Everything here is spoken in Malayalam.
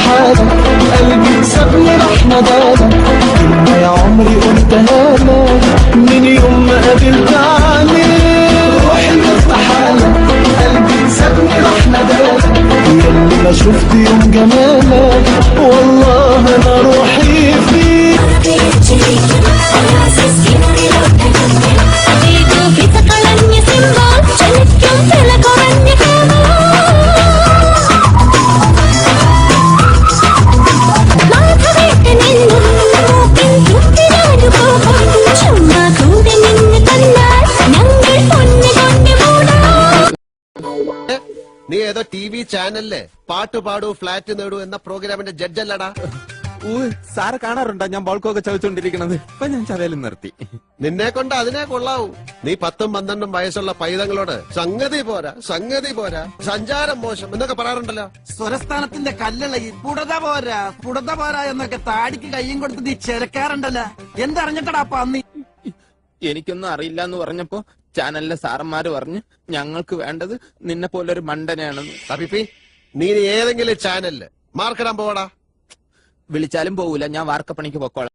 قلبي سابني راح ندالك كلمة يا عمري قلتها لك من يوم ما قابلت عليك. روحي مرتاحة لك قلبي سابني راح ندالك ياللي ما شفت يوم جمالك والله انا روحي فيك. നീ ഏതോ TV ചാനലിലെ പാട്ട് പാടൂ ഫ്ലാറ്റ് നേടൂ എന്ന പ്രോഗ്രാമിന്റെ ജഡ്ജല്ലടാ. സാറ് കാണാറുണ്ടോ ഞാൻ ബോൾക്കൊക്കെ ചോദിച്ചോണ്ടിരിക്കണത്? ഇപ്പൊ ഞാൻ ചതയിലും നിർത്തി. നിന്നെ കൊണ്ട് അതിനെ കൊള്ളാവൂ. നീ 10ഉം 12ഉം വയസ്സുള്ള പൈതങ്ങളോട് സംഗതി പോരാ സഞ്ചാരം മോശം എന്നൊക്കെ പറയാറുണ്ടല്ലോ. സ്വരസ്ഥാനത്തിന്റെ കല്ലിളകി പുടത പോരാ എന്നൊക്കെ താടിക്ക് കയ്യും കൊടുത്ത് നീ ചെരക്കാറുണ്ടല്ലോ. എന്തറിഞ്ഞിട്ടടാ പന്നി? എനിക്കൊന്നും അറിയില്ല എന്ന് പറഞ്ഞപ്പോ ചാനലിലെ സാറന്മാര് പറഞ്ഞു ഞങ്ങൾക്ക് വേണ്ടത് നിന്നെ പോലൊരു മണ്ടനെയാണെന്ന്. അപ്പിപ്പി നീ ഏതെങ്കിലും ചാനലില് മാർക്കിടാൻ പോവാടാ. വിളിച്ചാലും പോവൂല, ഞാൻ വാർക്കപ്പണിക്ക് പൊക്കോളാം.